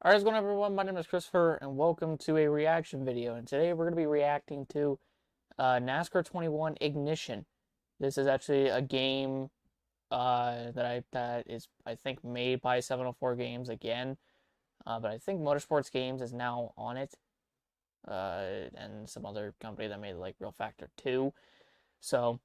Alright, what's going on, everyone? My name is Christopher, and welcome to a reaction video. And today we're going to be reacting to NASCAR 21 Ignition. This is actually a game that is, I think, made by 704 Games again. But I think Motorsports Games is now on it. And some other company that made like Real Factor 2. So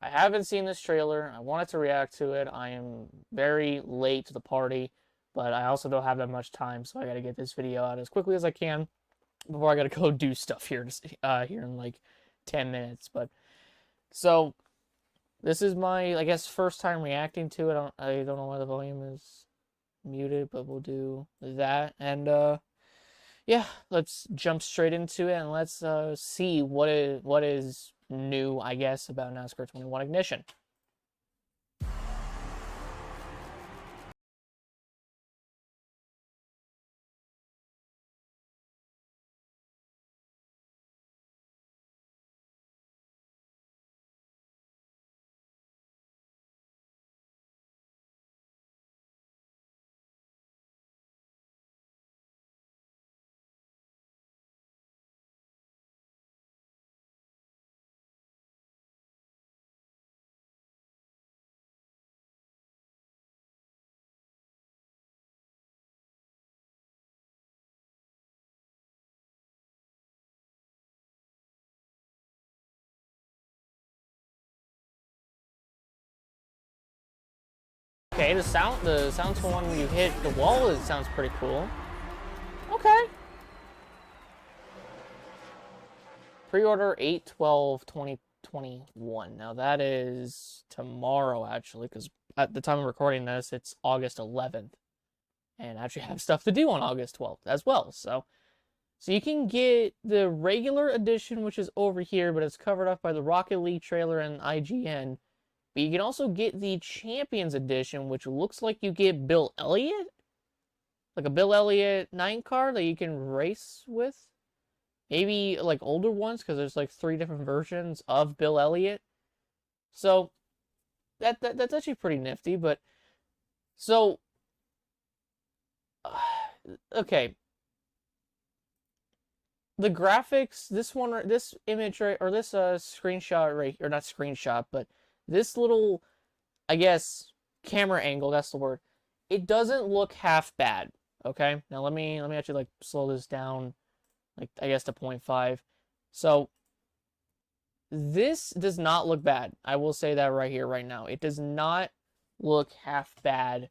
I haven't seen this trailer. I wanted to react to it. I am very late to the party, but I also don't have that much time, so I got to get this video out as quickly as I can before I got to go do stuff here in like 10 minutes. But so this is my, I guess, first time reacting to it. I don't know why the volume is muted, but we'll do that. And yeah, let's jump straight into it and let's see what is new, I guess, about NASCAR 21 Ignition. Okay, the sound to when you hit the wall, it sounds pretty cool. Okay. Pre-order 8/12/2021. Now that is tomorrow, actually, because at the time of recording this, it's August 11th. And I actually have stuff to do on August 12th as well. So you can get the regular edition, which is over here, but it's covered up by the Rocket League trailer and IGN. But you can also get the Champions Edition, which looks like you get Bill Elliott. Like a Bill Elliott 9 car that you can race with. Maybe like older ones, because there's like 3 different versions of Bill Elliott. So that's actually pretty nifty. But so okay, the graphics, this image right, or this screenshot right, or not screenshot, but this little, I guess, camera angle, that's the word. It doesn't look half bad. Okay, now let me actually like slow this down, like I guess to 0.5. So this does not look bad. I will say that right here, right now. It does not look half bad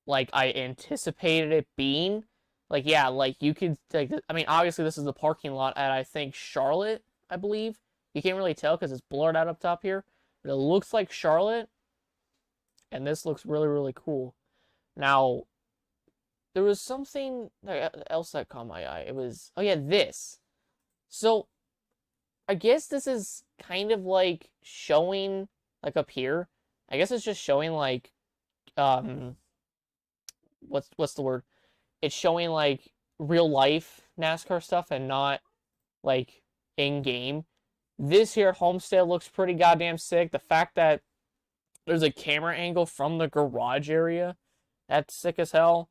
like I anticipated it being. Like, yeah, like you could, like, I mean, obviously this is the parking lot at, I think, Charlotte, I believe. You can't really tell because it's blurred out up top here. But it looks like Charlotte. And this looks really, really cool. Now, there was something else that caught my eye. It was, oh yeah, this. So, I guess this is kind of like showing, like up here. I guess it's just showing like, what's the word? It's showing like real life NASCAR stuff and not like in game. This here at Homestead looks pretty goddamn sick. The fact that there's a camera angle from the garage area, that's sick as hell.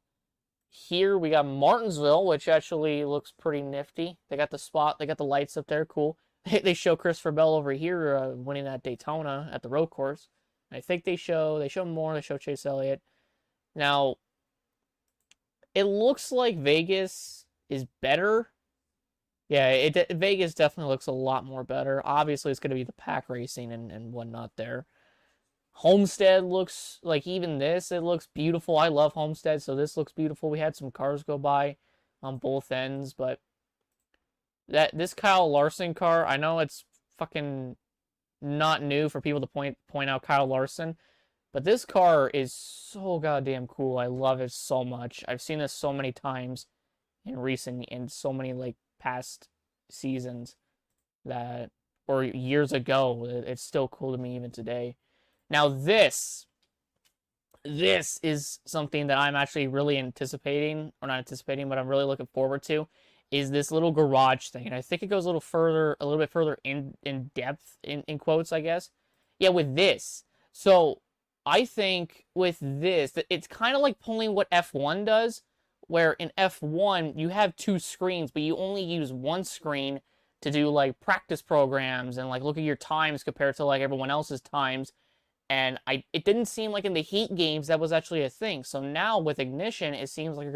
Here we got Martinsville, which actually looks pretty nifty. They got the spot, they got the lights up there, cool. They show Christopher Bell over here winning that Daytona at the road course. I think they show more. They show Chase Elliott. Now, it looks like Vegas is better. Yeah, Vegas definitely looks a lot more better. Obviously, it's going to be the pack racing and whatnot there. Homestead looks like, even this, it looks beautiful. I love Homestead, so this looks beautiful. We had some cars go by on both ends, but this Kyle Larson car, I know it's fucking not new for people to point out Kyle Larson, but this car is so goddamn cool. I love it so much. I've seen this so many times in so many like past seasons that, or years ago. It's still cool to me even today. Now this is something that I'm actually really anticipating, or not anticipating, but I'm really looking forward to, is this little garage thing. And I think it goes a little bit further in depth, in quotes, I guess. Yeah, with this. So I think with this, it's kind of like pulling what F1 does, where in F1 you have two screens, but you only use one screen to do like practice programs and like look at your times compared to like everyone else's times. And it didn't seem like in the Heat games that was actually a thing. So now with Ignition, it seems like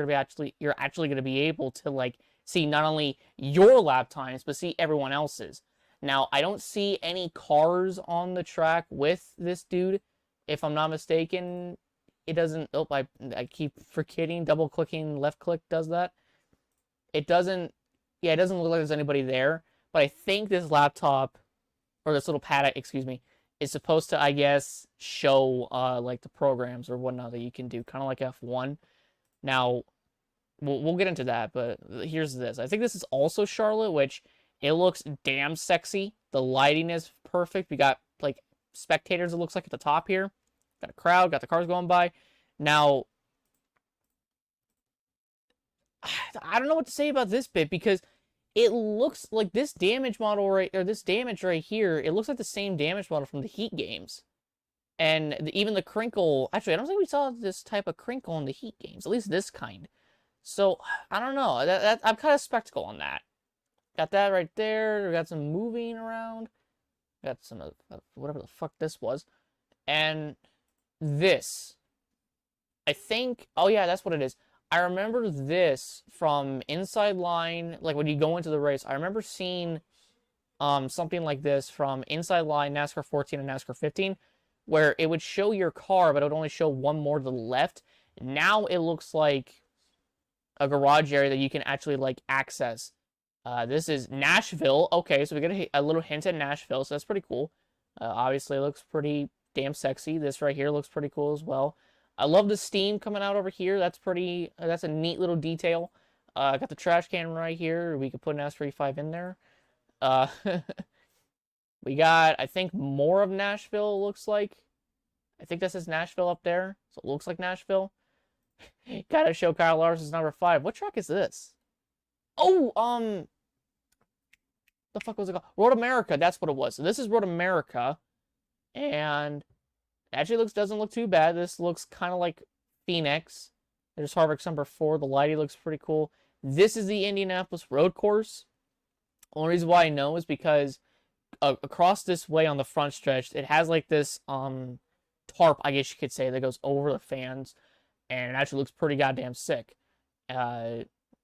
you're actually gonna be able to like see not only your lap times, but see everyone else's. Now, I don't see any cars on the track with this dude. If I'm not mistaken, it doesn't. Oh, I keep forgetting. Double clicking, left click does that. It doesn't. Yeah, it doesn't look like there's anybody there. But I think this laptop, or this little paddock, excuse me, is supposed to, I guess, show like the programs or whatnot that you can do, kind of like F1. Now, we'll get into that, but here's this. I think this is also Charlotte, which it looks damn sexy. The lighting is perfect. We got like spectators, it looks like, at the top here. Got a crowd, got the cars going by. Now, I don't know what to say about this bit because it looks like this damage model this damage right here, it looks like the same damage model from the Heat games. And even the crinkle, actually, I don't think we saw this type of crinkle in the Heat games, at least this kind. So, I don't know. I'm kind of skeptical on that. Got that right there. We got some moving around. Got some whatever the fuck this was. And this. I think, oh yeah, that's what it is. I remember this from Inside Line, like when you go into the race. I remember seeing something like this from Inside Line, NASCAR 14 and NASCAR 15, where it would show your car, but it would only show one more to the left. Now it looks like a garage area that you can actually like access. This is Nashville. Okay, so we get a little hint at Nashville, so that's pretty cool. Obviously, it looks pretty damn sexy. This right here looks pretty cool as well. I love the steam coming out over here. That's pretty. That's a neat little detail. I got the trash can right here. We could put an S35 in there. We got, I think, more of Nashville. Looks like. I think this is Nashville up there, so it looks like Nashville. Gotta show Kyle Larson's number 5. What track is this? Oh, the fuck was it called? Road America. That's what it was. So this is Road America, and actually doesn't look too bad. This looks kind of like Phoenix. There's Harvick's number 4. The lighting looks pretty cool. This is the Indianapolis road course. Only reason why I know is because across this way on the front stretch, it has like this tarp, I guess you could say, that goes over the fans, and it actually looks pretty goddamn sick.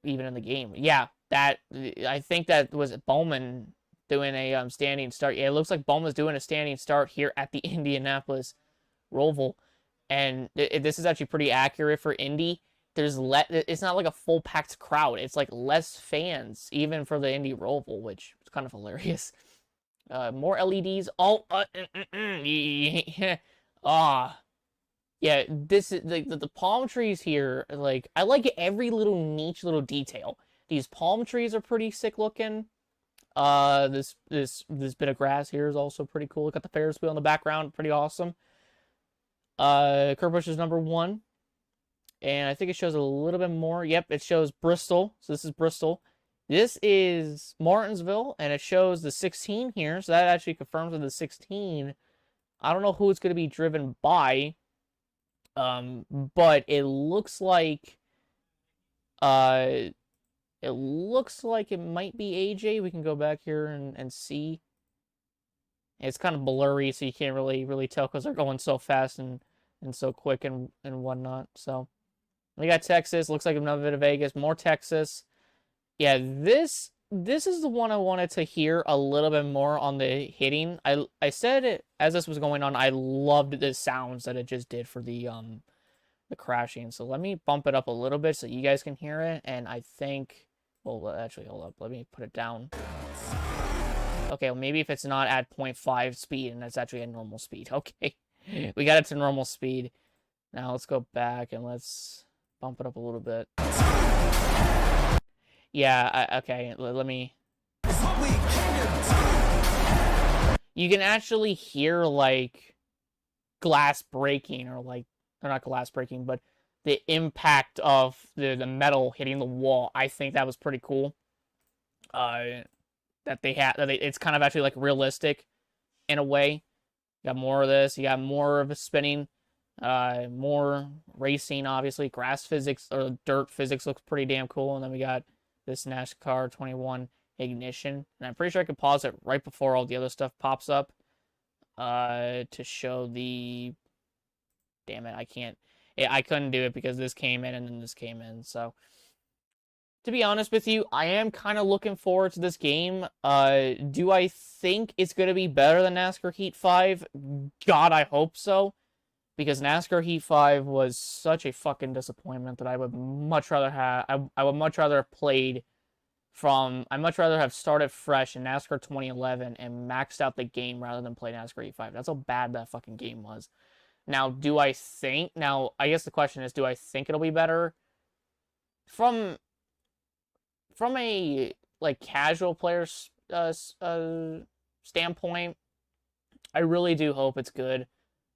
Even in the game. Yeah, that, I think that was Bowman doing a standing start. Yeah, it looks like Bowman's doing a standing start here at the Indianapolis Roval, and this is actually pretty accurate for Indy. It's not like a full packed crowd. It's like less fans even for the Indy Roval, which is kind of hilarious. More LEDs. Oh, yeah, this is the palm trees here. Like, I like every little niche little detail. These palm trees are pretty sick looking. This bit of grass here is also pretty cool. Got the Ferris wheel in the background, pretty awesome. Kurt Busch is number 1, and I think it shows a little bit more. Yep, it shows Bristol. So this is Bristol. This is Martinsville, and it shows the 16 here. So that actually confirms with the 16. I don't know who it's going to be driven by. But it looks like it might be AJ. We can go back here and see. It's kind of blurry, so you can't really tell because they're going so fast and so quick and whatnot. So we got Texas. Looks like another bit of Vegas. More Texas. Yeah, this is the one I wanted to hear a little bit more on the hitting. I said it as this was going on. I loved the sounds that it just did for the crashing. So let me bump it up a little bit so you guys can hear it. And I think, well, actually, hold up. Let me put it down. Okay, well, maybe if it's not at 0.5 speed and it's actually at normal speed. Okay, we got it to normal speed. Now let's go back and let's bump it up a little bit. Yeah, okay, let me... You can actually hear, like, glass breaking, or, like, or not glass breaking, but the impact of the metal hitting the wall. I think that was pretty cool. It's kind of actually, like, realistic in a way. You got more of this. You got more of a spinning. More racing, obviously. Grass physics or dirt physics looks pretty damn cool. And then we got this NASCAR 21 ignition. And I'm pretty sure I could pause it right before all the other stuff pops up to show the... Damn it, I can't... I couldn't do it because this came in and then this came in. So, to be honest with you, I am kind of looking forward to this game. Do I think it's going to be better than NASCAR Heat 5? God, I hope so. Because NASCAR Heat 5 was such a fucking disappointment that I would much rather have... I would much rather have played from... I'd much rather have started fresh in NASCAR 2011 and maxed out the game rather than play NASCAR Heat 5. That's how bad that fucking game was. Now, do I think... Now, I guess the question is, do I think it'll be better? From a, like, casual player's standpoint, I really do hope it's good.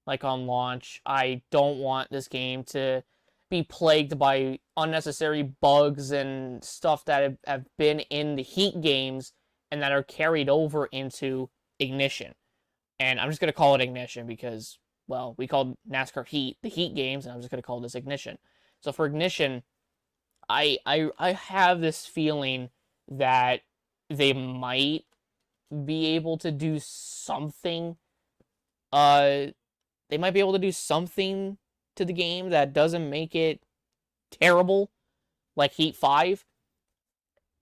Like, on launch, I don't want this game to be plagued by unnecessary bugs and stuff that have been in the Heat games and that are carried over into Ignition. And I'm just going to call it Ignition because, well, we called NASCAR Heat the Heat games, and I'm just going to call this Ignition. So for Ignition, I have this feeling that they might be able to do something. They might be able to do something to the game that doesn't make it terrible, like Heat 5.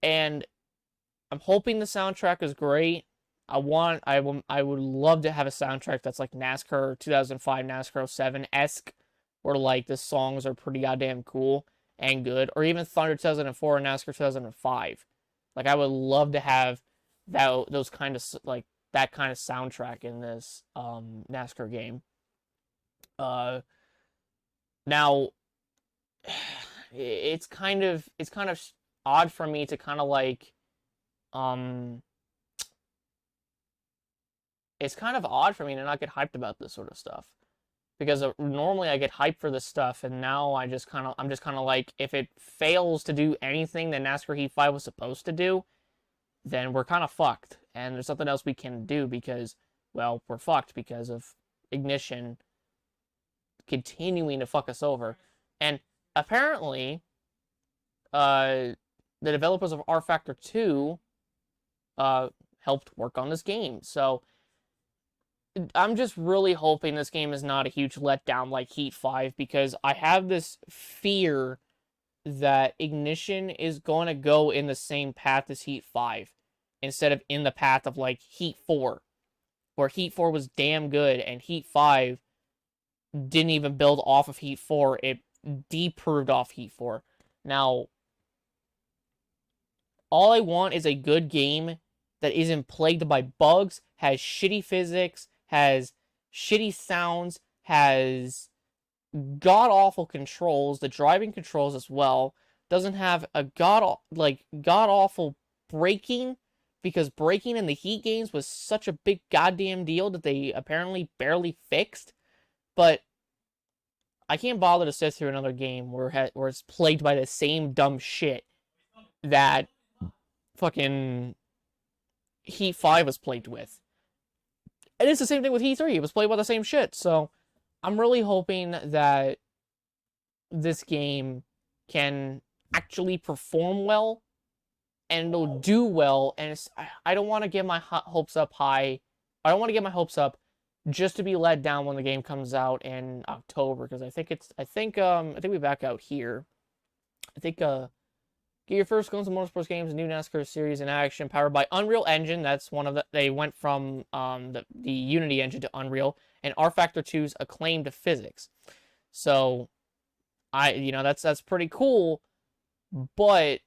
And I'm hoping the soundtrack is great. I would love to have a soundtrack that's like NASCAR 2005, NASCAR 07-esque, where like the songs are pretty goddamn cool and good, or even Thunder 2004 and NASCAR 2005. Like, I would love to have those kind of like that kind of soundtrack in this NASCAR game. Now it's kind of odd for me to kind of like it's kind of odd for me to not get hyped about this sort of stuff because normally I get hyped for this stuff, and now I'm just kind of like, if it fails to do anything that NASCAR Heat 5 was supposed to do, then we're kind of fucked, and there's nothing else we can do because, well, we're fucked because of Ignition continuing to fuck us over. And apparently, the developers of R Factor 2 helped work on this game. So I'm just really hoping this game is not a huge letdown like Heat 5, because I have this fear that Ignition is going to go in the same path as Heat 5 instead of in the path of like Heat 4, where Heat 4 was damn good and Heat 5 didn't even build off of Heat 4. It deproved off Heat 4. Now, all I want is a good game that isn't plagued by bugs, has shitty physics, has shitty sounds, has god-awful controls, the driving controls as well, doesn't have a god-awful braking, because braking in the Heat games was such a big goddamn deal that they apparently barely fixed. But I can't bother to sit through another game where it's plagued by the same dumb shit that fucking Heat 5 was plagued with. And it's the same thing with Heat 3. It was plagued by the same shit. So I'm really hoping that this game can actually perform well and it'll do well. And I don't want to get my hopes up high. I don't want to get my hopes up just to be let down when the game comes out in October, because I think we back out here. I think get your first glimpse of motorsports games, new NASCAR series in action, powered by Unreal Engine. That's one of the... They went from the Unity engine to Unreal, and R Factor 2's acclaimed physics. So, that's pretty cool, but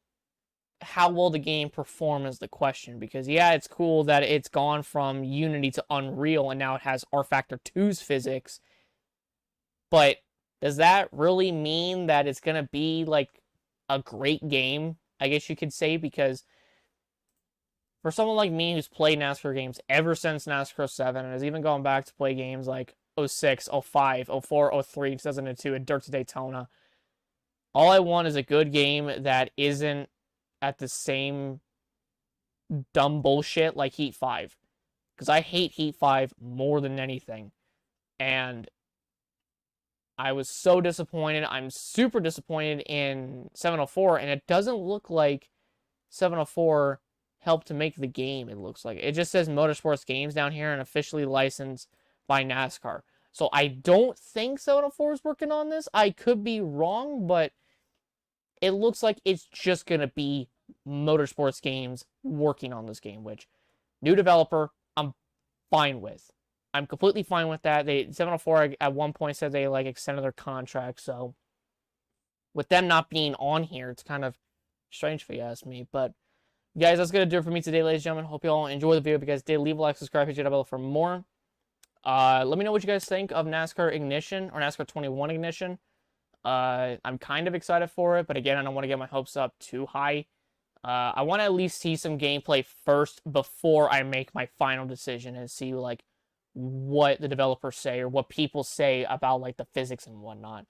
how will the game perform is the question. Because, yeah, it's cool that it's gone from Unity to Unreal, and now it has R Factor 2's physics. But does that really mean that it's going to be, like, a great game, I guess you could say? Because for someone like me who's played NASCAR games ever since NASCAR 7, and has even gone back to play games like 06, 05, 04, 03, 2002, and Dirt to Daytona, all I want is a good game that isn't at the same dumb bullshit like Heat 5. Because I hate Heat 5 more than anything. And I was so disappointed. I'm super disappointed in 704, and it doesn't look like 704 helped to make the game, it looks like. It just says Motorsports Games down here and officially licensed by NASCAR. So I don't think 704 is working on this. I could be wrong, but it looks like it's just going to be Motorsports Games working on this game, which, new developer, I'm fine with. I'm completely fine with that. 704 at one point said they like extended their contract, so with them not being on here, it's kind of strange if you ask me. But guys, that's gonna do it for me today, ladies and gentlemen. Hope you all enjoyed the video. If you guys did, leave a like, subscribe, hit the bell for more. Let me know what you guys think of NASCAR Ignition or NASCAR 21 Ignition. I'm kind of excited for it, but again, I don't want to get my hopes up too high. I want to at least see some gameplay first before I make my final decision and see like what the developers say or what people say about like the physics and whatnot.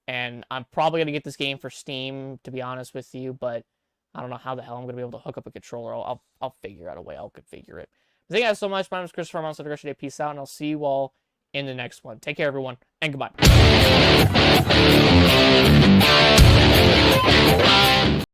And I'm probably gonna get this game for Steam, to be honest with you, but I don't know how the hell I'm gonna be able to hook up a controller. I'll figure out a way. I'll configure it. Thank you guys so much. My name is Christopher. I'm on Peace out, and I'll see you all in the next one. Take care, everyone, and goodbye.